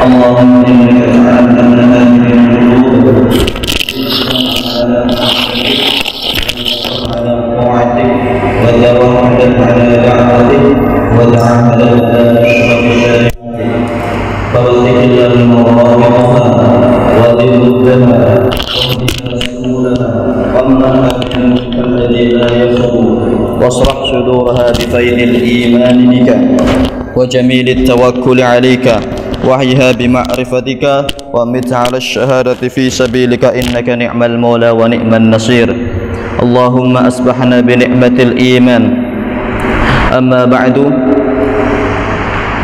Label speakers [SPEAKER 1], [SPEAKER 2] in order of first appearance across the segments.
[SPEAKER 1] اللهم إنك جعلتنا هذه القلوب على طاعتك وتوكل على دعوتك وتعامل لا نشرك بك فوزك المرابطها وذل الدماء واهدنا سبلنا وامنعنا من الذي لا يخطو واشرح صدورها بخير الايمان بك وجميل التوكل عليك واحيها بمعرفتك ومت على الشهادة في سبيلك إنك نعم المولى ونعم النصير. اللهم أصبحنا بنعمة الإيمان. أما بعد،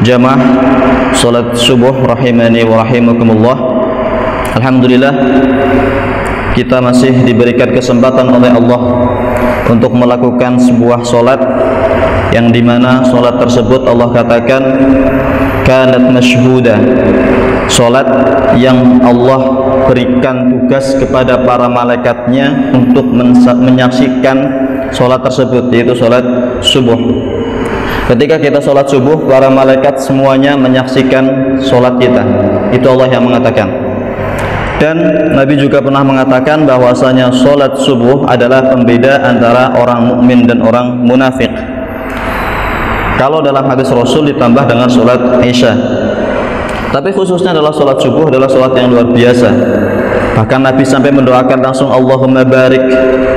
[SPEAKER 1] jamaah salat subuh rahimani wa rahimakumullah. Alhamdulillah, kita masih diberikan kesempatan oleh Allah untuk melakukan sebuah salat yang dimana salat tersebut Allah katakan kanat masyhuda, salat yang Allah berikan tugas kepada para malaikatnya untuk menyaksikan salat tersebut, yaitu salat subuh. Ketika kita sholat subuh, para malaikat semuanya menyaksikan sholat kita. Itu Allah yang mengatakan. Dan Nabi juga pernah mengatakan bahwasanya sholat subuh adalah pembeda antara orang mukmin dan orang munafik. Kalau dalam hadis Rasul ditambah dengan sholat Isya. Tapi khususnya adalah sholat subuh adalah sholat yang luar biasa. Bahkan Nabi sampai mendoakan langsung, Allahumma barik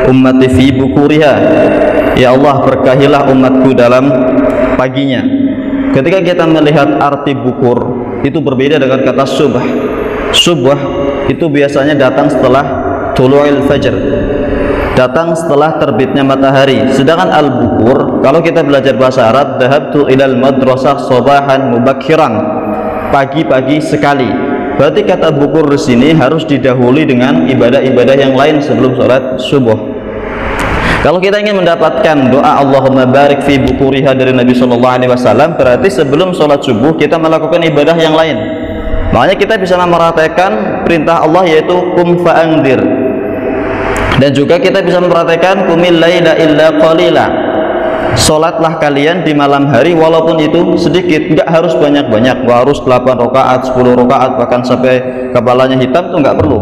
[SPEAKER 1] ummati fi bukuriha. Ya Allah, berkahilah umatku dalam paginya. Ketika kita melihat arti bukur, itu berbeda dengan kata subh. Subh itu biasanya datang setelah tulu'il fajr, datang setelah terbitnya matahari. Sedangkan al-bukur, kalau kita belajar bahasa Arab, dhahabtu ilal madrasah sabahan mubakkiran, pagi-pagi sekali. Berarti kata bukur di sini harus didahului dengan ibadah-ibadah yang lain sebelum sholat subuh. Kalau kita ingin mendapatkan doa Allahumma barik fi bukuriha dari Nabi SAW, berarti sebelum sholat subuh kita melakukan ibadah yang lain. Makanya kita bisa mempraktekkan perintah Allah, yaitu kum fa'angdir. Dan juga kita bisa mempraktekkan kumil laila illa qalila, sholatlah kalian di malam hari walaupun itu sedikit, enggak harus banyak-banyak, harus 8 rakaat, 10 rakaat, bahkan sampai kepalanya hitam, itu enggak perlu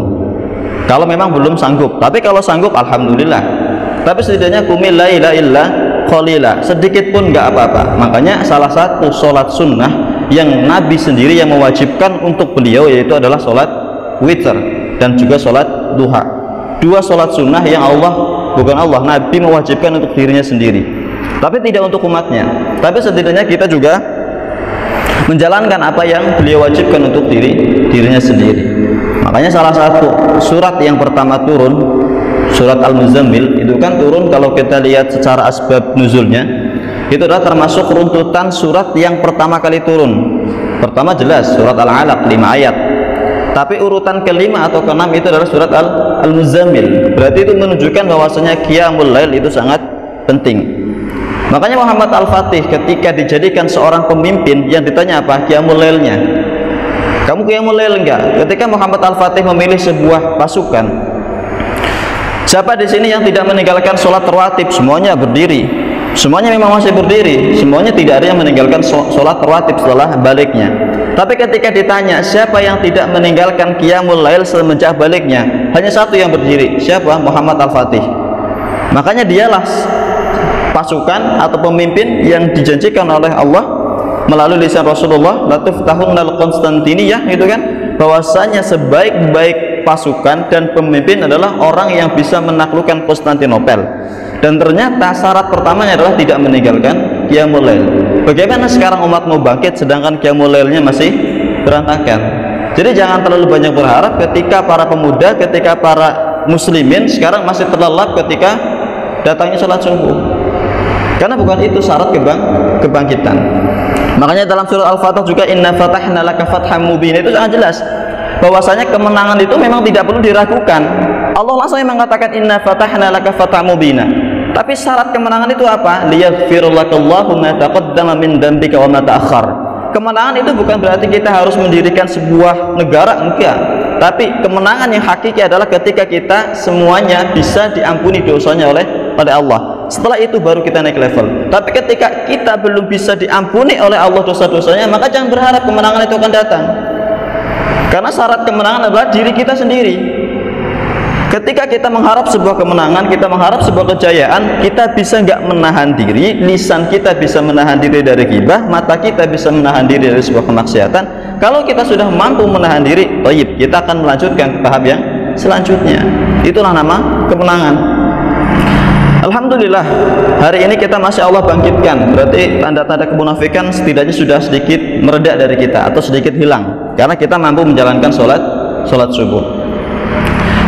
[SPEAKER 1] kalau memang belum sanggup. Tapi kalau sanggup, alhamdulillah. Tapi setidaknya kumil laila illa qalila, sedikit pun enggak apa-apa. Makanya salah satu sholat sunnah yang Nabi sendiri yang mewajibkan untuk beliau, yaitu adalah sholat witir dan juga sholat duha. Dua sholat sunnah yang Nabi mewajibkan untuk dirinya sendiri, tapi tidak untuk umatnya. Tapi setidaknya kita juga menjalankan apa yang beliau wajibkan untuk dirinya sendiri. Makanya salah satu surat yang pertama turun, surat Al-Muzammil, itu kan turun, kalau kita lihat secara asbab nuzulnya, itu adalah termasuk runtutan surat yang pertama kali turun. Pertama jelas surat Al-Alaq 5 ayat, tapi urutan kelima atau keenam itu adalah surat Al-Muzammil. Berarti itu menunjukkan bahwasanya qiyamul lail itu sangat penting. Makanya Muhammad Al-Fatih ketika dijadikan seorang pemimpin, yang ditanya apa? Qiyamul lailnya. Kamu qiyamul lail enggak? Ketika Muhammad Al-Fatih memilih sebuah pasukan, siapa di sini yang tidak meninggalkan sholat rawatib? Semuanya berdiri. Semuanya memang masih berdiri. Semuanya tidak ada yang meninggalkan sholat rawatib setelah baliknya. Tapi ketika ditanya siapa yang tidak meninggalkan qiyamul lail semenjak baliknya, hanya satu yang berdiri. Siapa? Muhammad Al-Fatih. Makanya dialah pasukan atau pemimpin yang dijanjikan oleh Allah melalui lisan Rasulullah, latuftahunal Konstantiniyah, gitu kan, bahwasanya sebaik-baik pasukan dan pemimpin adalah orang yang bisa menaklukkan Konstantinopel. Dan ternyata syarat pertamanya adalah tidak meninggalkan qiyamul lail. Bagaimana sekarang umat mau bangkit sedangkan qiyamul lailnya masih berantakan? Jadi jangan terlalu banyak berharap ketika para pemuda, ketika para muslimin sekarang masih terlelap ketika datangnya salat subuh, karena bukan itu syarat kebangkitan. Makanya dalam surat Al-Fatah juga, inna fatahna laka fatham mubina, itu sangat jelas bahwasanya kemenangan itu memang tidak perlu diragukan. Allah langsung mengatakan inna fatahna laka fatham mubina. Tapi syarat kemenangan itu apa? Liyaghfirlakallahu ma taqaddama min dzambika wa ma ta'akhkhar. Kemenangan itu bukan berarti kita harus mendirikan sebuah negara, enggak. Tapi kemenangan yang hakiki adalah ketika kita semuanya bisa diampuni dosanya oleh Allah. Setelah itu baru kita naik level. Tapi ketika kita belum bisa diampuni oleh Allah dosa-dosanya, maka jangan berharap kemenangan itu akan datang. Karena syarat kemenangan adalah diri kita sendiri. Ketika kita mengharap sebuah kemenangan, kita mengharap sebuah kejayaan, kita bisa nggak menahan diri, lisan kita bisa menahan diri dari ghibah, mata kita bisa menahan diri dari sebuah kemaksiatan. Kalau kita sudah mampu menahan diri, thayyib, kita akan melanjutkan ke tahap yang selanjutnya. Itulah nama kemenangan. Alhamdulillah, hari ini kita masya Allah bangkitkan. Berarti tanda-tanda kemunafikan setidaknya sudah sedikit meredak dari kita atau sedikit hilang, karena kita mampu menjalankan sholat subuh.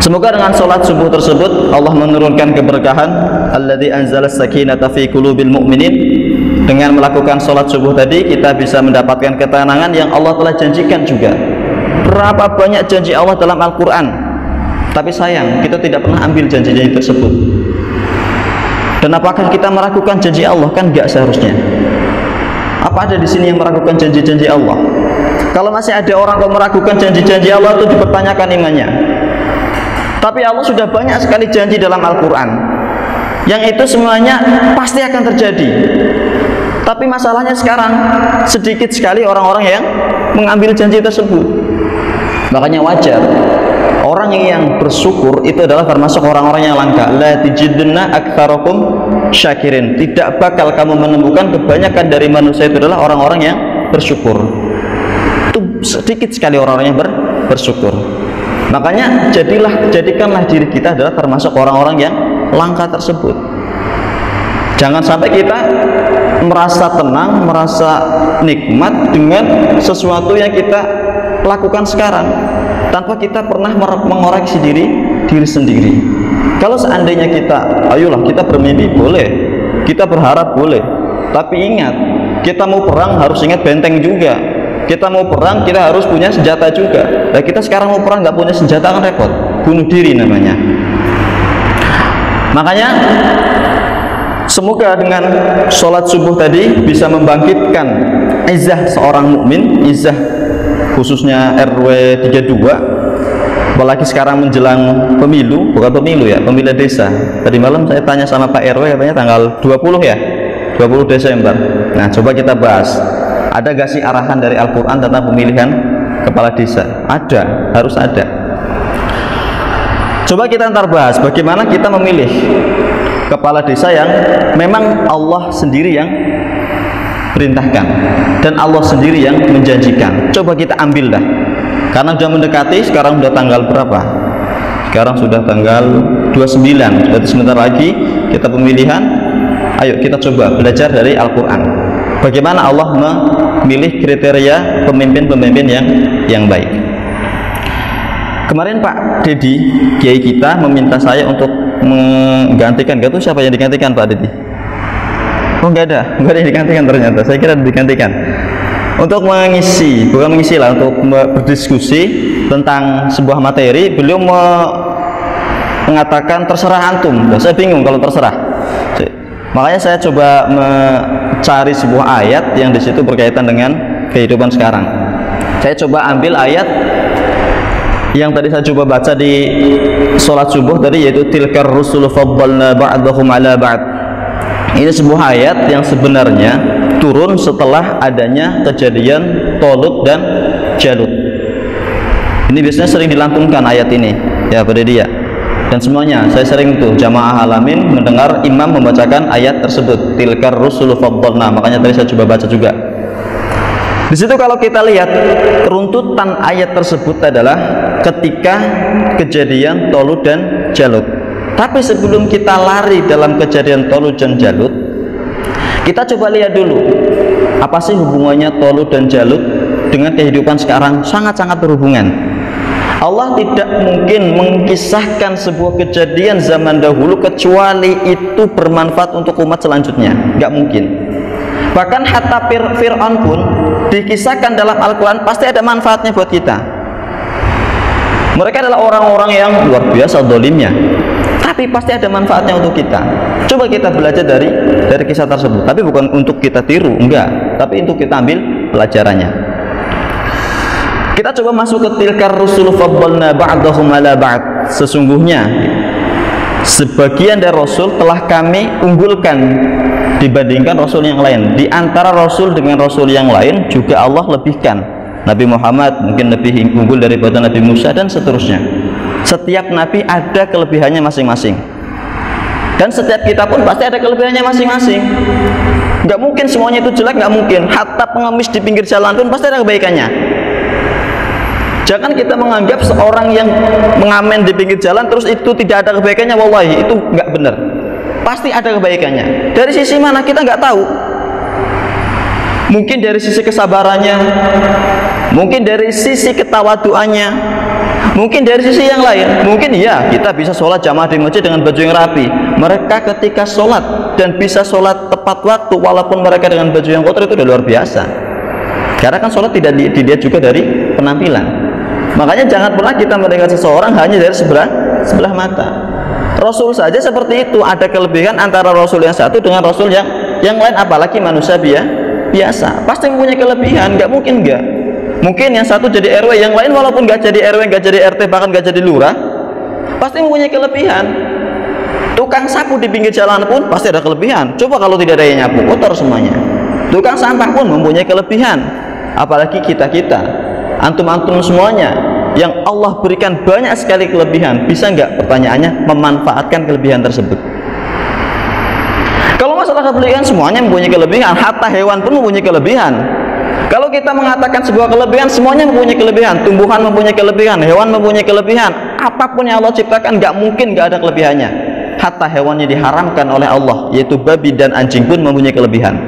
[SPEAKER 1] Semoga dengan sholat subuh tersebut Allah menurunkan keberkahan. Alladzi anzala sakinata fi qulubil mu'minin. Dengan melakukan sholat subuh tadi, kita bisa mendapatkan ketenangan yang Allah telah janjikan juga. Berapa banyak janji Allah dalam Al-Quran, tapi sayang kita tidak pernah ambil janji-janji tersebut. Dan apakah kita meragukan janji Allah? Kan enggak seharusnya. Apa ada di sini yang meragukan janji-janji Allah? Kalau masih ada orang yang meragukan janji-janji Allah, itu dipertanyakan imannya. Tapi Allah sudah banyak sekali janji dalam Al-Quran yang itu semuanya pasti akan terjadi. Tapi masalahnya sekarang sedikit sekali orang-orang yang mengambil janji tersebut. Makanya wajar orang yang bersyukur itu adalah termasuk orang-orang yang langka. La tajidunna aktsarakum syakirin. Tidak bakal kamu menemukan kebanyakan dari manusia itu adalah orang-orang yang bersyukur. Itu sedikit sekali orang-orang yang bersyukur. Makanya jadikanlah diri kita adalah termasuk orang-orang yang langka tersebut. Jangan sampai kita merasa tenang, merasa nikmat dengan sesuatu yang kita lakukan sekarang tanpa kita pernah mengoreksi diri sendiri. Kalau seandainya kita, ayolah kita bermimpi, boleh, kita berharap, boleh, tapi ingat, kita mau perang harus ingat benteng juga. Kita mau perang, kita harus punya senjata juga. Nah, kita sekarang mau perang nggak punya senjata kan repot, bunuh diri namanya. Makanya semoga dengan sholat subuh tadi bisa membangkitkan izzah seorang mukmin, izzah khususnya RW 32. Apalagi sekarang menjelang pemilu, bukan pemilu ya, pemilihan desa. Tadi malam saya tanya sama Pak RW, katanya tanggal 20 ya, 20 Desember. Nah, coba kita bahas. Ada gak sih arahan dari Al-Quran tentang pemilihan kepala desa? Ada, harus ada. Coba kita ntar bahas bagaimana kita memilih kepala desa yang memang Allah sendiri yang perintahkan dan Allah sendiri yang menjanjikan. Coba kita ambil dah, karena sudah mendekati. Sekarang sudah tanggal berapa? Sekarang sudah tanggal 29, berarti sebentar lagi kita pemilihan. Ayo kita coba belajar dari Al-Quran, bagaimana Allah memilih kriteria pemimpin-pemimpin yang baik. Kemarin Pak Dedi, kiai kita, meminta saya untuk menggantikan. Gak tahu siapa yang digantikan Pak Dedi? Oh nggak ada yang digantikan ternyata. Saya kira digantikan. Untuk mengisi, bukan mengisi lah, untuk berdiskusi tentang sebuah materi. Beliau mengatakan terserah antum. Saya bingung kalau terserah. Makanya saya coba mencari sebuah ayat yang disitu berkaitan dengan kehidupan sekarang. Saya coba ambil ayat yang tadi saya coba baca di sholat subuh tadi, yaitu tilkar rusulu faddalna ba'dahum ala ba'd. Ini sebuah ayat yang sebenarnya turun setelah adanya kejadian Talut dan Jalut. Ini biasanya sering dilantunkan ayat ini ya pada dia. Dan semuanya saya sering tuh jamaah alamin mendengar imam membacakan ayat tersebut, tilkar rusulu faddalna. Makanya tadi saya coba baca juga. Di situ kalau kita lihat runtutan ayat tersebut adalah ketika kejadian Talut dan Jalut. Tapi sebelum kita lari dalam kejadian Talut dan Jalut, kita coba lihat dulu apa sih hubungannya Talut dan Jalut dengan kehidupan sekarang. Sangat-sangat berhubungan. Allah tidak mungkin mengkisahkan sebuah kejadian zaman dahulu kecuali itu bermanfaat untuk umat selanjutnya. Nggak mungkin. Bahkan hatta Fir'aun pun dikisahkan dalam Al-Quran pasti ada manfaatnya buat kita. Mereka adalah orang-orang yang luar biasa zalimnya, tapi pasti ada manfaatnya untuk kita. Coba kita belajar dari kisah tersebut. Tapi bukan untuk kita tiru, enggak, tapi untuk kita ambil pelajarannya. Kita coba masuk ke tilkar rusul faddalna ba'dahum ala ba'd. Sesungguhnya sebagian dari rasul telah kami unggulkan dibandingkan rasul yang lain. Di antara rasul dengan rasul yang lain juga Allah lebihkan Nabi Muhammad mungkin lebih unggul daripada Nabi Musa, dan seterusnya. Setiap nabi ada kelebihannya masing-masing, dan setiap kita pun pasti ada kelebihannya masing-masing. Nggak mungkin semuanya itu jelek, nggak mungkin. Hatta pengemis di pinggir jalan pun pasti ada kebaikannya. Jangan kita menganggap seorang yang mengamen di pinggir jalan terus itu tidak ada kebaikannya. Wallahi, itu nggak benar. Pasti ada kebaikannya. Dari sisi mana kita nggak tahu. Mungkin dari sisi kesabarannya, mungkin dari sisi ketawaduannya, mungkin dari sisi yang lain. Mungkin ya kita bisa sholat jamaah di masjid dengan baju yang rapi. Mereka ketika sholat dan bisa sholat tepat waktu walaupun mereka dengan baju yang kotor, itu udah luar biasa. Karena kan sholat tidak dilihat juga dari penampilan. Makanya jangan pernah kita melihat seseorang hanya dari sebelah mata. Rasul saja seperti itu, ada kelebihan antara Rasul yang satu dengan Rasul yang lain, apalagi manusia biasa. Pasti mempunyai kelebihan, nggak mungkin nggak. Mungkin yang satu jadi RW, yang lain walaupun nggak jadi RW, nggak jadi RT, bahkan nggak jadi lurah, pasti mempunyai kelebihan. Tukang sapu di pinggir jalan pun pasti ada kelebihan. Coba kalau tidak ada yang nyapu, kotor semuanya. Tukang sampah pun mempunyai kelebihan. Apalagi kita, antum-antum semuanya yang Allah berikan banyak sekali kelebihan. Bisa nggak, pertanyaannya, memanfaatkan kelebihan tersebut? Kalau masalah kelebihan, semuanya mempunyai kelebihan. Hatta hewan pun mempunyai kelebihan. Kalau kita mengatakan sebuah kelebihan, semuanya mempunyai kelebihan. Tumbuhan mempunyai kelebihan, hewan mempunyai kelebihan. Apapun yang Allah ciptakan, nggak mungkin nggak ada kelebihannya. Hatta hewannya diharamkan oleh Allah, yaitu babi dan anjing pun mempunyai kelebihan.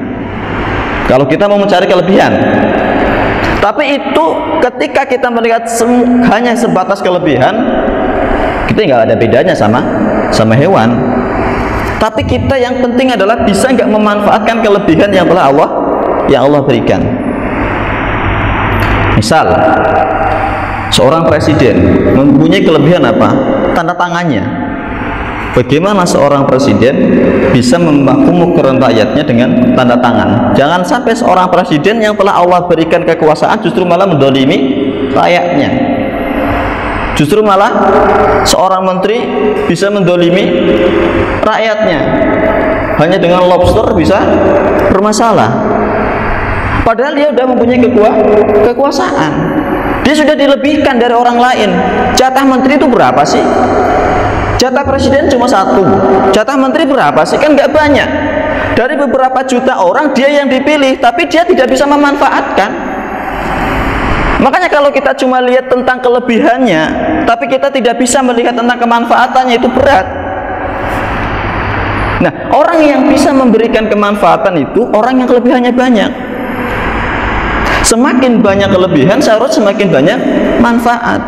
[SPEAKER 1] Kalau kita mau mencari kelebihan, tapi itu ketika kita melihat hanya sebatas kelebihan, kita nggak ada bedanya sama hewan. Tapi kita yang penting adalah bisa nggak memanfaatkan kelebihan yang telah Allah berikan. Misal, seorang presiden mempunyai kelebihan apa? Tanda tangannya. Bagaimana seorang presiden bisa memakmurkan rakyatnya dengan tanda tangan? Jangan sampai seorang presiden yang telah Allah berikan kekuasaan justru malah mendolimi rakyatnya. Justru malah seorang menteri bisa mendolimi rakyatnya. Hanya dengan lobster bisa bermasalah. Padahal dia sudah mempunyai kekuasaan. Dia sudah dilebihkan dari orang lain. Jatah menteri itu berapa sih? Jatah presiden cuma 1. Jatah menteri berapa sih? Kan nggak banyak. Dari beberapa juta orang dia yang dipilih, tapi dia tidak bisa memanfaatkan. Makanya kalau kita cuma lihat tentang kelebihannya, tapi kita tidak bisa melihat tentang kemanfaatannya, itu berat. Nah, orang yang bisa memberikan kemanfaatan itu orang yang kelebihannya banyak. Semakin banyak kelebihan, seharusnya semakin banyak manfaat.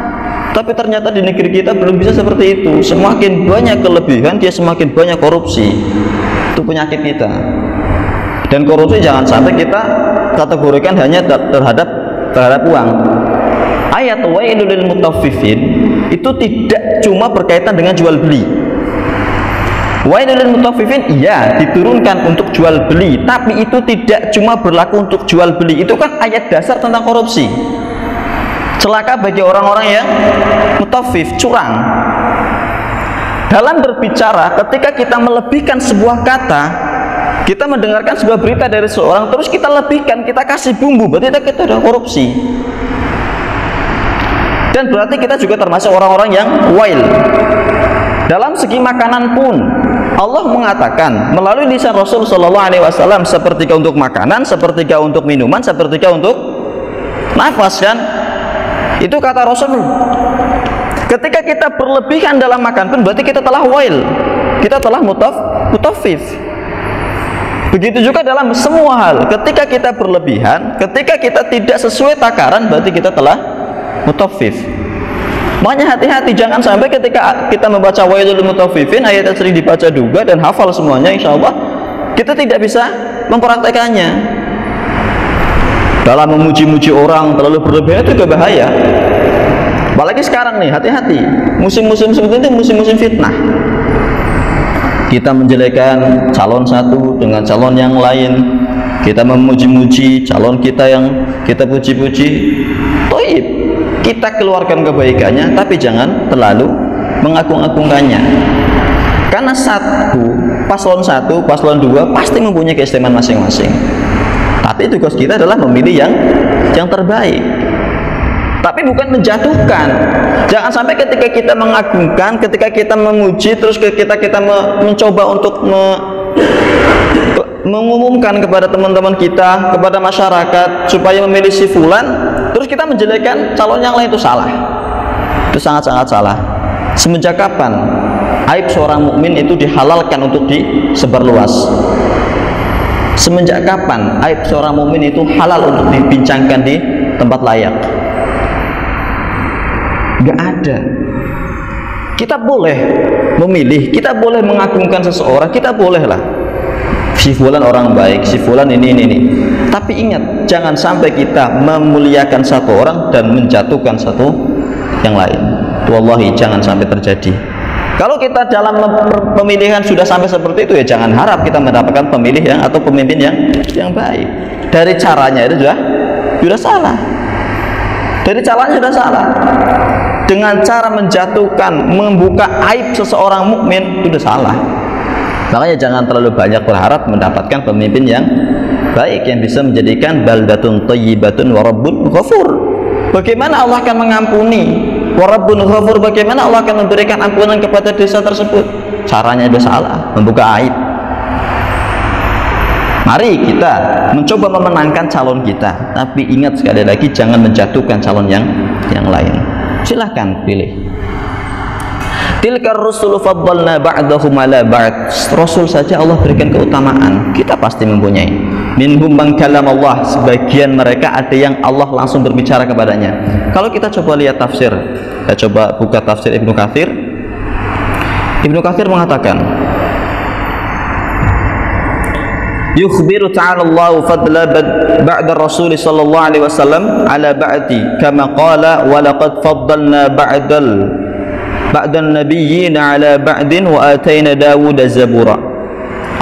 [SPEAKER 1] Tapi ternyata di negeri kita belum bisa seperti itu. Semakin banyak kelebihan, dia semakin banyak korupsi. Itu penyakit kita. Dan korupsi jangan sampai kita kategorikan hanya terhadap uang. Ayat wailul lil mutaffifin itu tidak cuma berkaitan dengan jual beli. Wailul lil mutaffifin iya diturunkan untuk jual beli, tapi itu tidak cuma berlaku untuk jual beli. Itu kan ayat dasar tentang korupsi. Celaka bagi orang-orang yang mutaffif, curang. Dalam berbicara, ketika kita melebihkan sebuah kata, kita mendengarkan sebuah berita dari seorang, terus kita lebihkan, kita kasih bumbu, berarti kita sudah korupsi. Dan berarti kita juga termasuk orang-orang yang wail. Dalam segi makanan pun, Allah mengatakan melalui lisan Rasul Shallallahu Alaihi Wasallam, sepertiga untuk makanan, sepertiga untuk minuman, sepertiga untuk nafas, kan? Itu kata Rasul. Ketika kita berlebihan dalam makan pun, berarti kita telah wail, kita telah mutaffif. Begitu juga dalam semua hal. Ketika kita berlebihan, ketika kita tidak sesuai takaran, berarti kita telah mutaffif. Makanya hati-hati, jangan sampai ketika kita membaca wailul mutaffifin, ayat yang sering dibaca juga dan hafal semuanya, insya Allah kita tidak bisa mempraktekannya. Dalam memuji-muji orang terlalu berlebihan itu juga bahaya. Apalagi sekarang nih, hati-hati. Musim-musim seperti itu musim-musim fitnah. Kita menjelekan calon satu dengan calon yang lain. Kita memuji-muji calon kita yang kita puji-puji. Toib, kita keluarkan kebaikannya, tapi jangan terlalu mengagung-agungkannya. Karena paslon satu, paslon dua pasti mempunyai keistimewaan masing-masing. Tapi tugas kita adalah memilih yang terbaik.
[SPEAKER 2] bukan menjatuhkan. Jangan sampai ketika kita mengagungkan, ketika kita memuji, terus kita mencoba untuk mengumumkan kepada teman-teman kita, kepada masyarakat supaya memilih si fulan, terus kita menjelekkan calon yang lain, itu salah. Itu sangat-sangat salah. Semenjak kapan aib seorang mukmin itu dihalalkan untuk disebarluas? Semenjak kapan aib seorang mukmin itu halal untuk dibincangkan di tempat layak? Gak ada. Kita boleh memilih, kita boleh mengagungkan seseorang, kita boleh lah. Si fulan orang baik, si fulan ini. Tapi ingat, jangan sampai kita memuliakan satu orang dan menjatuhkan satu yang lain. Wallahi, jangan sampai terjadi. Kalau kita dalam pemilihan sudah sampai seperti itu, ya jangan harap kita mendapatkan pemilih atau pemimpin yang baik. Dari caranya itu sudah salah. Dari caranya sudah salah. Dengan cara menjatuhkan, membuka aib seseorang mukmin itu sudah salah. Makanya jangan terlalu banyak berharap mendapatkan pemimpin yang baik yang bisa menjadikan baldatun thayyibatun wa rabbun ghafur. Bagaimana Allah akan mengampuni? Wa rabbun ghafur, bagaimana Allah akan memberikan ampunan kepada desa tersebut? Caranya sudah salah, membuka aib. Mari kita mencoba memenangkan calon kita, tapi ingat sekali lagi, jangan menjatuhkan calon yang lain. Silahkan pilih. Tilkar rusulu faddalna ba'dahum ala ba'd. Rasul saja Allah berikan keutamaan, kita pasti mempunyai. Minhum man kalam Allah, sebagian mereka ada yang Allah langsung berbicara kepadanya. Kalau kita coba lihat tafsir, kita coba buka tafsir Ibnu Katsir. Ibnu Katsir mengatakan, yukhbiru ta'ala Allahu fadla ba'da Rasul sallallahu alaihi wasallam ala ba'di kama qala wa laqad faddalna ba'dan nabiyyina ala ba'din wa atayna Dawud zabura.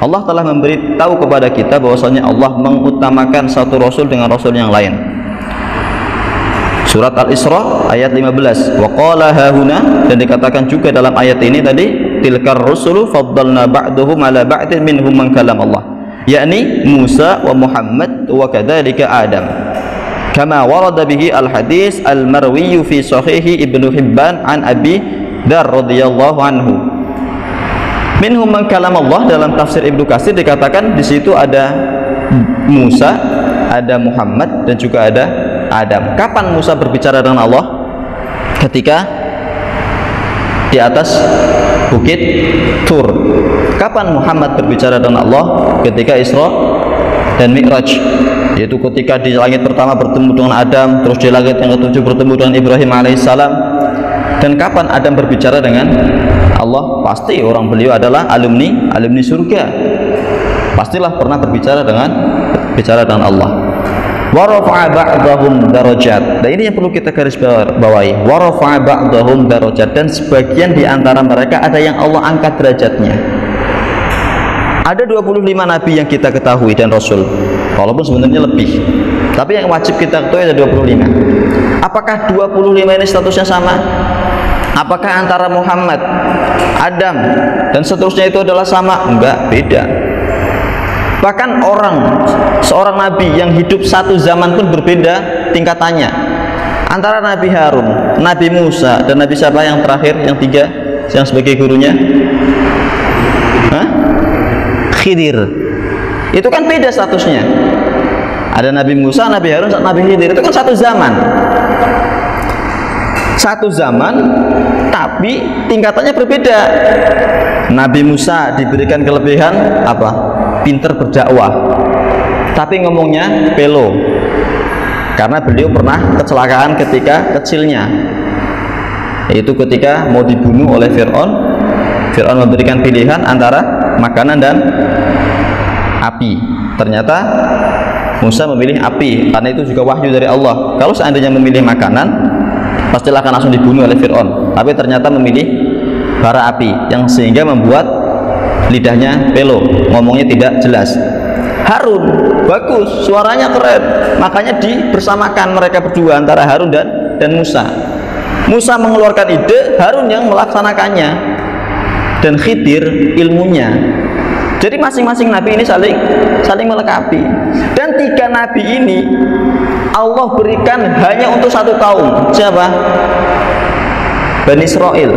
[SPEAKER 2] Allah telah memberitahu kepada kita bahwasanya Allah mengutamakan satu rasul dengan rasul yang lain. Surat Al-Isra ayat 15. Wa qala hahuna, dan dikatakan juga dalam ayat ini tadi, tilkar rusulu faddalna ba'dahum ala ba'din minhum man kalam Allah, yakni Musa wa Muhammad wa kadzalika Adam. Kama warada bihi al-hadis al-marwi fi sahih Ibnu Hibban an Abi Dar radhiyallahu anhu. Minhum man kalam Allah, dalam tafsir Ibnu Katsir dikatakan di situ ada Musa, ada Muhammad, dan juga ada Adam. Kapan Musa berbicara dengan Allah? Ketika di atas bukit Tur. Kapan Muhammad berbicara dengan Allah? Ketika Isra dan Mi'raj, yaitu ketika di langit pertama bertemu dengan Adam, terus di langit yang ketujuh bertemu dengan Ibrahim alaihissalam. Dan kapan Adam berbicara dengan Allah? Pasti orang beliau adalah alumni surga, pastilah pernah berbicara dengan Allah. Wa rafa'a ba'dahum darajat. Dan ini yang perlu kita garis bawahi. Wa rafa'a ba'dahum darajat, dan sebagian di antara mereka ada yang Allah angkat derajatnya. Ada 25 nabi yang kita ketahui dan rasul, walaupun sebenarnya lebih, tapi yang wajib kita ketahui ada 25. Apakah 25 ini statusnya sama? Apakah antara Muhammad, Adam, dan seterusnya itu adalah sama? Enggak, beda. Bahkan seorang nabi yang hidup satu zaman pun berbeda tingkatannya. Antara Nabi Harun, Nabi Musa, dan Nabi siapa yang terakhir, yang tiga, yang sebagai gurunya? Khidir. Itu kan beda statusnya. Ada Nabi Musa, Nabi Harun, Nabi Khidir. Itu kan satu zaman. Satu zaman, tapi tingkatannya berbeda. Nabi Musa diberikan kelebihan apa? Pinter berdakwah, tapi ngomongnya pelo, karena beliau pernah kecelakaan ketika kecilnya, yaitu ketika mau dibunuh oleh Fir'aun. Fir'aun memberikan pilihan antara makanan dan api. Ternyata Musa memilih api, karena itu juga wahyu dari Allah. Kalau seandainya memilih makanan, pastilah akan langsung dibunuh oleh Fir'aun. Tapi ternyata memilih bara api, yang sehingga membuat lidahnya pelo, ngomongnya tidak jelas. Harun bagus, suaranya keren, makanya dibersamakan mereka berdua, antara Harun dan Musa. Musa mengeluarkan ide, Harun yang melaksanakannya, dan Khidir ilmunya. Jadi masing-masing nabi ini saling melengkapi. Dan 3 nabi ini Allah berikan hanya untuk satu kaum. Siapa? Bani Israel.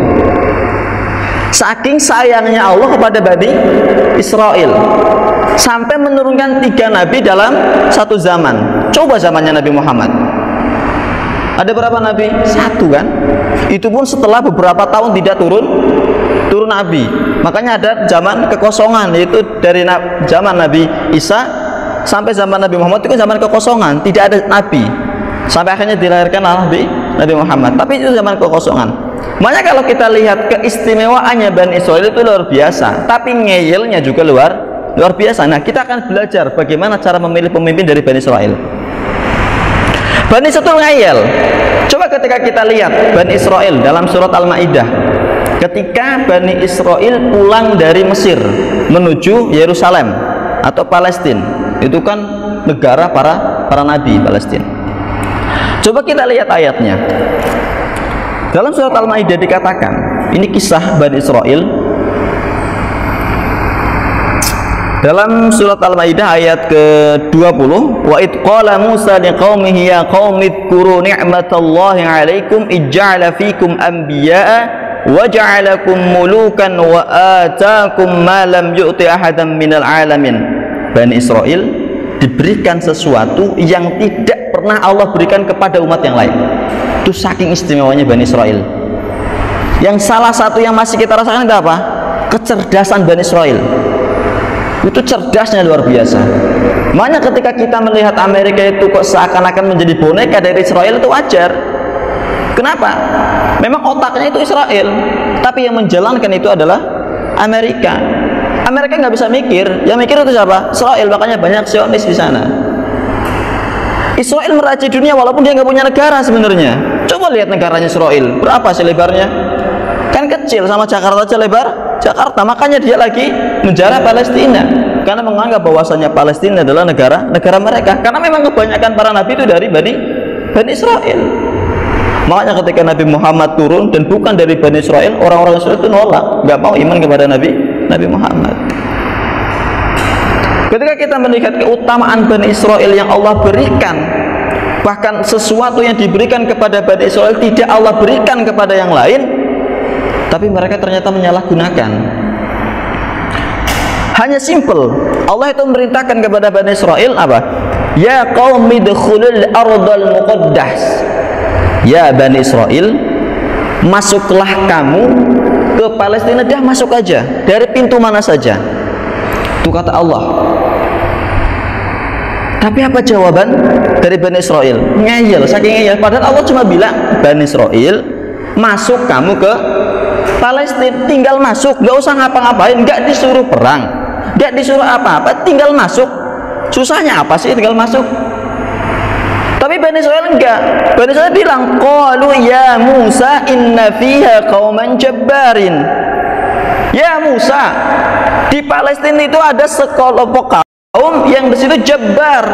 [SPEAKER 2] Saking sayangnya Allah kepada Bani Israel sampai menurunkan 3 nabi dalam satu zaman. Coba zamannya Nabi Muhammad, ada berapa nabi? 1 kan? Itu pun setelah beberapa tahun tidak turun nabi. Makanya ada zaman kekosongan, yaitu dari zaman Nabi Isa sampai zaman Nabi Muhammad itu zaman kekosongan, tidak ada nabi. Sampai akhirnya dilahirkan Nabi Muhammad. Tapi itu zaman kekosongan. Makanya kalau kita lihat keistimewaannya Bani Israel itu luar biasa, tapi ngeyelnya juga luar biasa. Nah, kita akan belajar bagaimana cara memilih pemimpin dari Bani Israel. Bani Israel ngeyel. Coba ketika kita lihat Bani Israel dalam surat Al-Maidah, ketika Bani Israel pulang dari Mesir menuju Yerusalem atau Palestina, itu kan negara para nabi Palestina. Coba kita lihat ayatnya. Dalam surat Al-Maidah dikatakan, ini kisah Bani Israel. Dalam surat Al-Maidah ayat ke-20, wa id qala Musa liqaumihi ya qaumi dzkuru ni'matallahi 'alaikum ij'ala fikum anbiya'a wa ja'alakum mulukan wa ataakum ma lam yu'ti ahadan minal 'alamin. Bani Israel diberikan sesuatu yang tidak pernah Allah berikan kepada umat yang lain. Itu saking istimewanya Bani Israel. Yang salah satu yang masih kita rasakan itu apa? Kecerdasan Bani Israel. Itu cerdasnya luar biasa. Makanya ketika kita melihat Amerika itu kok seakan-akan menjadi boneka dari Israel, itu wajar. Kenapa? Memang otaknya itu Israel, tapi yang menjalankan itu adalah Amerika. Amerika nggak bisa mikir, yang mikir itu siapa? Israel. Makanya banyak Zionis di sana. Israel merajai dunia walaupun dia nggak punya negara sebenarnya. Coba lihat negaranya Israel, berapa sih lebarnya? Kan kecil, sama Jakarta aja lebar Jakarta. Makanya dia lagi menjarah Palestina, karena menganggap bahwasanya Palestina adalah negara mereka. Karena memang kebanyakan para nabi itu dari Bani Israel. Makanya ketika Nabi Muhammad turun dan bukan dari Bani Israel, orang-orang Israel itu nolak, nggak mau iman kepada Nabi Muhammad. Ketika kita melihat keutamaan Bani Israel yang Allah berikan, bahkan sesuatu yang diberikan kepada Bani Israel tidak Allah berikan kepada yang lain, tapi mereka ternyata menyalahgunakan. Hanya simple, Allah itu memerintahkan kepada Bani Israel apa? Ya qaumi dkhulul ardal muqaddas. Ya Bani Israel, masuklah kamu ke Palestina. Dah masuk aja, dari pintu mana saja. Itu kata Allah. Tapi apa jawaban dari Bani Israel? Ngeyel, saking ngeyel. Padahal Allah cuma bilang, Bani Israel, masuk kamu ke Palestina, tinggal masuk, nggak usah ngapa-ngapain, nggak disuruh perang, nggak disuruh apa-apa, tinggal masuk. Susahnya apa sih tinggal masuk? Tapi Bani Israel enggak. Bani Israel bilang, qalu ya Musa inna fiha qauman jabbarin. Ya Musa, di Palestina itu ada sekelompok kaum yang di situ jabbar,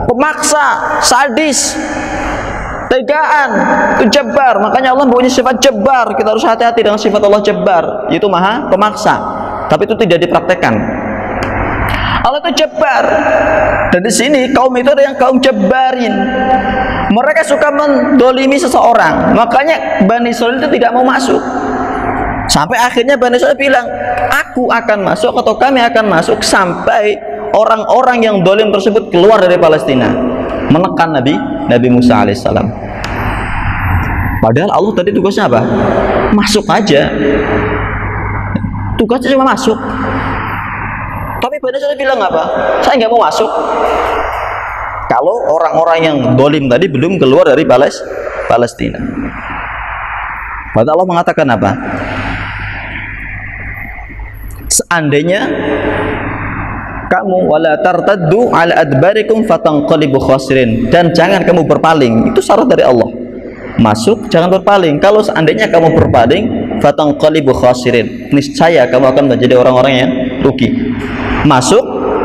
[SPEAKER 2] pemaksa, sadis, tegaan, itu jabbar. Makanya Allah mempunyai sifat jabbar. Kita harus hati-hati dengan sifat Allah jabbar, yaitu maha pemaksa. Tapi itu tidak dipraktekkan. Allah itu jabbar. Dan di sini kaum itu ada yang kaum jabbarin. Mereka suka mendolimi seseorang. Makanya Bani Israel itu tidak mau masuk. Sampai akhirnya Bani Israel bilang, aku akan masuk atau kami akan masuk sampai orang-orang yang dolim tersebut keluar dari Palestina. Menekan Nabi Musa alaihissalam. Padahal Allah tadi tugasnya apa? Masuk aja. Tugasnya cuma masuk. Tapi Bani Israel bilang apa? Saya nggak mau masuk. Kalau orang-orang yang dolim tadi belum keluar dari Palestina. Padahal Allah mengatakan apa? Seandainya kamu wala tartaddu ala adbarikum fatanqalibu khasirin, dan jangan kamu berpaling. Itu syarat dari Allah. Masuk, jangan berpaling. Kalau seandainya kamu berpaling, fatanqalibu khasirin, niscaya kamu akan menjadi orang-orang yang rugi. Masuk,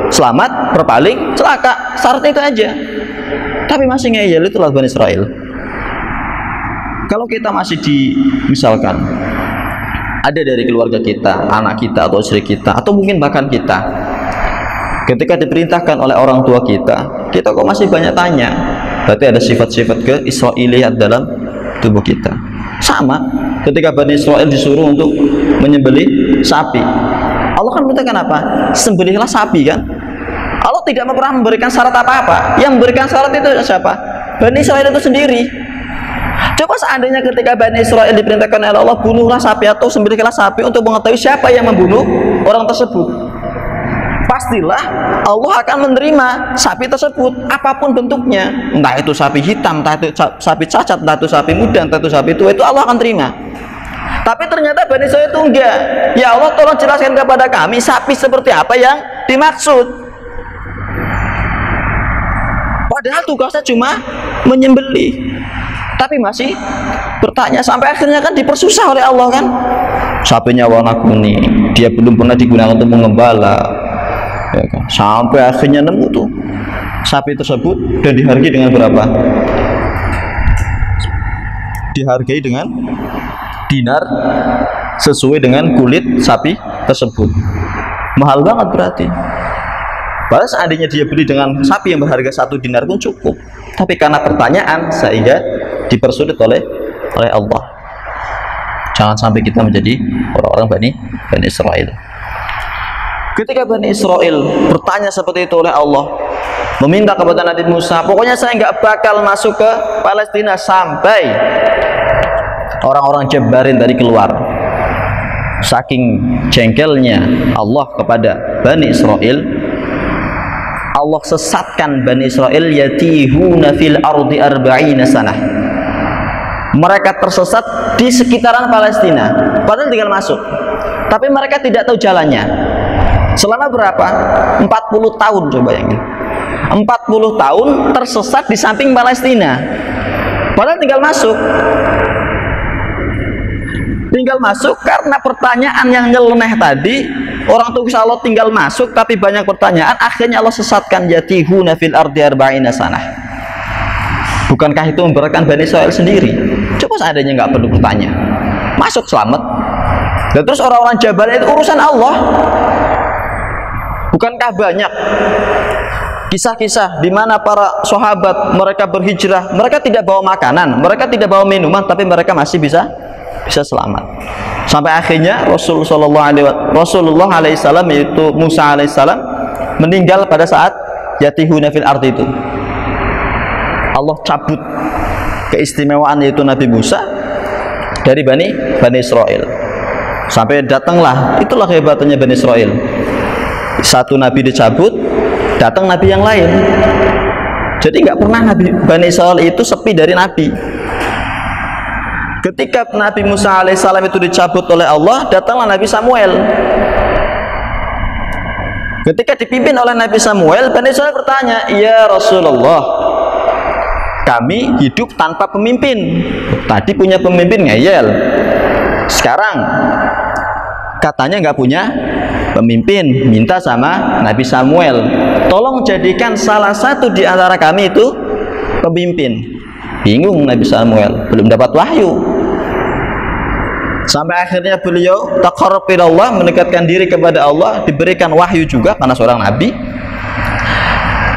[SPEAKER 2] selamat, berpaling, celaka. Syaratnya itu aja. Tapi masih ngeyel, itulah Bani Israel. Kalau kita masih misalkan
[SPEAKER 1] ada dari keluarga kita, anak kita atau istri kita, atau mungkin bahkan kita, ketika diperintahkan oleh orang tua kita kok masih banyak tanya, berarti ada sifat-sifat ke-Israiliyat dalam tubuh kita. Sama ketika Bani Israel disuruh untuk menyembelih sapi, Allah kan beritakan apa? Sembelihlah sapi kan. Allah tidak pernah memberikan syarat apa-apa. Yang memberikan syarat itu siapa? Bani Israel itu sendiri. Coba seandainya ketika Bani Israel diperintahkan oleh Allah, bunuhlah sapi atau sembelihlah sapi untuk mengetahui siapa yang membunuh orang tersebut, pastilah Allah akan menerima sapi tersebut apapun bentuknya, entah itu sapi hitam, entah itu sapi cacat, entah itu sapi muda, entah itu sapi tua, itu Allah akan terima. Tapi ternyata Bani Israil itu enggak. Ya Allah, tolong jelaskan kepada kami sapi seperti apa yang dimaksud. Padahal tugasnya cuma menyembelih, tapi masih bertanya, sampai akhirnya kan dipersusah oleh Allah kan. Sapinya warna kuning, dia belum pernah digunakan untuk mengembala, ya kan? Sampai akhirnya nemu tuh sapi tersebut, dan dihargai dengan berapa? Dihargai dengan dinar sesuai dengan kulit sapi tersebut. Mahal banget berarti. Padahal seandainya dia beli dengan sapi yang berharga 1 dinar pun cukup, tapi karena pertanyaan sehingga dipersulit oleh Allah. Jangan sampai kita menjadi orang-orang Bani Israel. Ketika Bani Israel bertanya seperti itu oleh Allah, meminta kepada Nabi Musa, pokoknya saya nggak bakal masuk ke Palestina sampai orang-orang Jabbarin tadi keluar. Saking jengkelnya Allah kepada Bani Israel, Allah sesatkan Bani Israel, yatihuna fil ardi arba'ina sanah. Mereka tersesat di sekitaran Palestina, padahal tinggal masuk, tapi mereka tidak tahu jalannya. Selama berapa? 40 tahun, coba yang ini. 40 tahun tersesat di samping Palestina, padahal tinggal masuk. Tinggal masuk karena pertanyaan yang nyeleneh tadi. Orang tuh Allah tinggal masuk tapi banyak pertanyaan, akhirnya Allah sesatkan, yatihuna fil ardi arba'ina sanah. Bukankah itu memberatkan Bani Israil sendiri? Coba seandainya nggak perlu bertanya, masuk selamat. Dan terus orang-orang Jabal itu urusan Allah. Bukankah banyak kisah-kisah di mana para sahabat mereka berhijrah, mereka tidak bawa makanan, mereka tidak bawa minuman, tapi mereka masih bisa selamat. Sampai akhirnya Rasulullah alaihissalam, yaitu Musa alaihissalam, meninggal pada saat yatihuna fil ardi itu. Allah cabut keistimewaan yaitu Nabi Musa dari Bani Israel. Sampai datanglah, itulah kehebatannya Bani Israel. Satu nabi dicabut, datang nabi yang lain. Jadi nggak pernah Bani Israel itu sepi dari nabi. Ketika Nabi Musa alaihissalam itu dicabut oleh Allah, datanglah Nabi Samuel. Ketika dipimpin oleh Nabi Samuel, Bani Israil bertanya, ya Rasulullah, kami hidup tanpa pemimpin. Tadi punya pemimpin ngeyel, sekarang katanya nggak punya pemimpin, minta sama Nabi Samuel, tolong jadikan salah satu di antara kami itu pemimpin. Bingung Nabi Samuel, belum dapat wahyu. Sampai akhirnya beliau taqarrab ila Allah, mendekatkan diri kepada Allah, diberikan wahyu juga karena seorang nabi.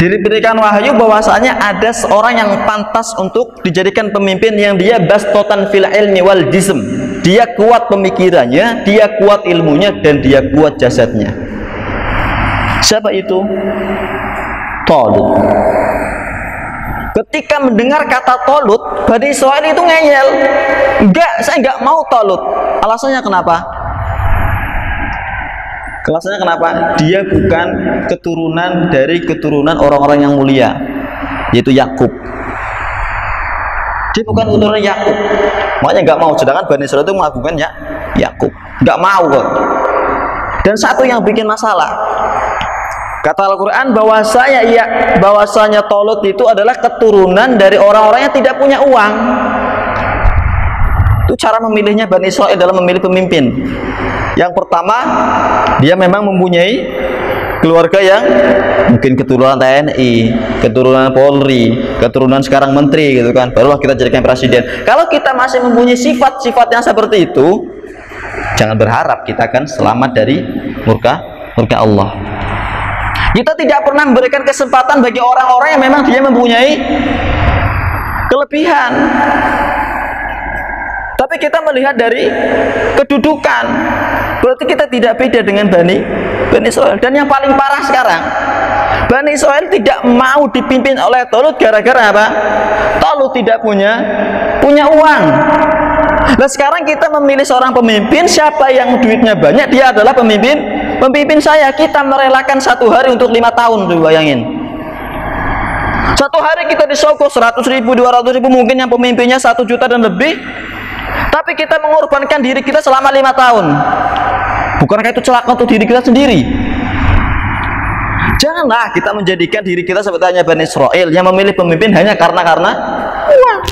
[SPEAKER 1] Diberikan wahyu bahwasanya ada seorang yang pantas untuk dijadikan pemimpin, yang dia bastotan fil ilmi wal jism. Dia kuat pemikirannya, dia kuat ilmunya, dan dia kuat jasadnya. Siapa itu? Talut. Ketika mendengar kata Talut, Bani Israil itu ngeyel. Enggak, saya enggak mau Talut. Alasannya kenapa? Alasannya kenapa? Dia bukan keturunan dari keturunan orang-orang yang mulia, yaitu Yakub. Dia bukan keturunan Yakub, makanya enggak mau. Sedangkan Bani Israil itu mengagungkan Yakub, enggak mau kok. Dan satu yang bikin masalah, kata Al-Quran bahwasanya Talut itu adalah keturunan dari orang-orang yang tidak punya uang. Itu cara memilihnya Bani Israil dalam memilih pemimpin. Yang pertama, dia memang mempunyai keluarga yang mungkin keturunan TNI, keturunan Polri, keturunan sekarang menteri gitu kan, barulah kita jadikan presiden. Kalau kita masih mempunyai sifat-sifat yang seperti itu, Jangan berharap kita akan selamat dari murka Allah. Kita tidak pernah memberikan kesempatan bagi orang-orang yang memang dia mempunyai kelebihan. Tapi kita melihat dari kedudukan, berarti kita tidak beda dengan Bani Israel. Dan yang paling parah sekarang, Bani Israel tidak mau dipimpin oleh Talut gara-gara apa? Talut tidak punya uang. Nah sekarang kita memilih seorang pemimpin, siapa yang duitnya banyak, dia adalah pemimpin saya. Kita merelakan 1 hari untuk 5 tahun, coba bayangin. 1 hari kita disogok 100.000, 200.000, mungkin yang pemimpinnya 1 juta dan lebih. Tapi kita mengorbankan diri kita selama 5 tahun. Bukankah itu celaka untuk diri kita sendiri? Janganlah kita menjadikan diri kita seperti hanya Bani Israel yang memilih pemimpin hanya karena uang.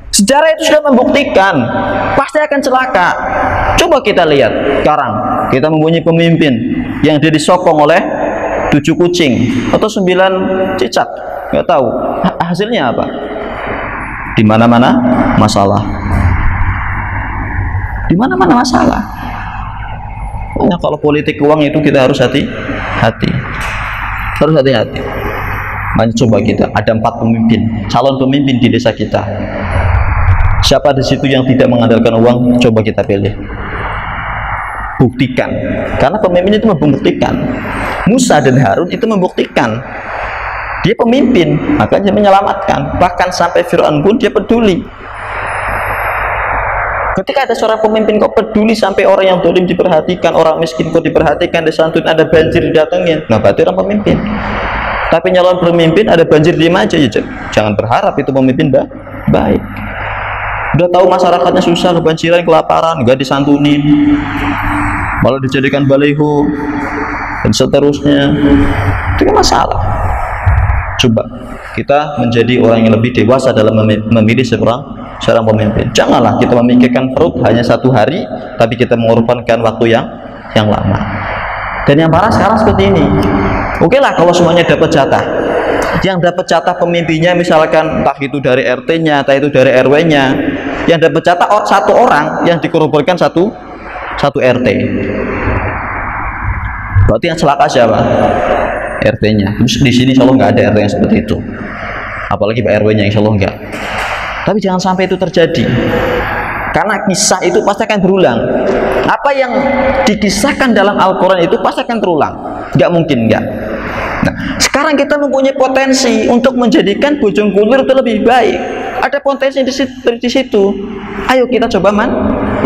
[SPEAKER 1] Sejarah itu sudah membuktikan pasti akan celaka. Coba kita lihat sekarang, kita mempunyai pemimpin yang dia disokong oleh 7 kucing atau 9 cicak, nggak tahu hasilnya apa. Di mana-mana masalah. Di mana-mana masalah. Nah, kalau politik uang itu kita harus hati-hati. Harus hati-hati. Mari coba kita ada 4 pemimpin, calon pemimpin di desa kita. Siapa di situ yang tidak mengandalkan uang? Coba kita pilih. Buktikan. Karena pemimpin itu membuktikan. Musa dan Harun itu membuktikan. Dia pemimpin, makanya menyelamatkan. Bahkan sampai Fir'aun pun dia peduli. Ketika ada seorang pemimpin kok peduli sampai orang yang zalim diperhatikan, orang miskin kok diperhatikan, disantun, ada banjir datangnya. Nah, berarti orang pemimpin. Tapi nyalon pemimpin ada banjir diem aja ya. Jangan berharap itu pemimpin baik. Udah tahu masyarakatnya susah, kebanjiran, kelaparan, nggak disantunin, malah dijadikan baliho dan seterusnya. Itu kan masalah. Coba kita menjadi orang yang lebih dewasa dalam memilih seorang pemimpin. Janganlah kita memikirkan perut hanya 1 hari, tapi kita mengorbankan waktu yang lama. Dan yang parah sekarang seperti ini. Oke lah kalau semuanya dapat jatah. Yang dapat jatah pemimpinnya misalkan entah itu dari RT-nya, entah itu dari RW-nya. Yang dapat jatah 1 orang yang dikorbankan satu RT. Berarti yang celaka siapa? RT-nya. Di sini insya Allah nggak ada RT yang seperti itu. Apalagi Pak RW-nya insya Allah nggak. Tapi jangan sampai itu terjadi. Karena kisah itu pasti akan berulang. Apa yang dikisahkan dalam Al-Quran itu pasti akan terulang. Nggak mungkin nggak. Nah, sekarang kita mempunyai potensi untuk menjadikan Bojongkulur itu lebih baik. Ada potensi di situ. Ayo kita coba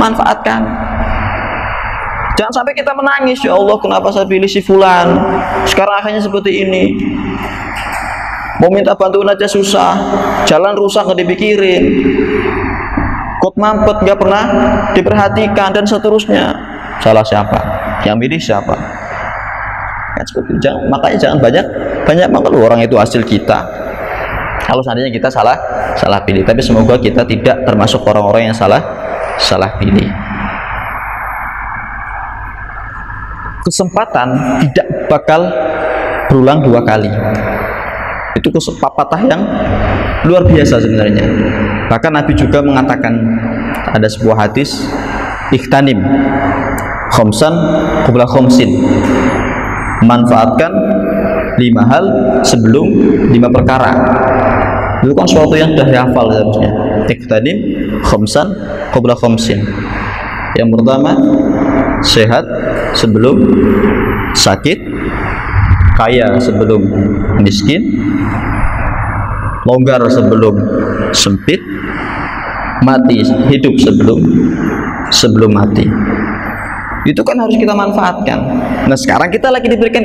[SPEAKER 1] manfaatkan. Jangan sampai kita menangis, ya Allah kenapa saya pilih si fulan, sekarang akhirnya seperti ini. Mau minta bantuan aja susah, jalan rusak nggak dipikirin, kot mampet nggak pernah diperhatikan, dan seterusnya. Salah siapa? Yang milih siapa? Kan seperti itu. Makanya jangan banyak mengeluh, orang itu hasil kita. Kalau seandainya kita salah pilih, tapi semoga kita tidak termasuk orang-orang yang salah pilih. Kesempatan tidak bakal berulang 2 kali. Itu kesempatan yang luar biasa sebenarnya. Bahkan Nabi juga mengatakan, ada sebuah hadis, ikhtanim khamsan qabla khamsin, manfaatkan 5 hal sebelum 5 perkara. Itu kan suatu yang sudah dihafal seharusnya. Ikhtanim khamsan qabla khamsin. Yang pertama, sehat sebelum sakit, kaya sebelum miskin, longgar sebelum sempit, mati hidup sebelum mati. Itu kan harus kita manfaatkan. Nah sekarang kita lagi diberikan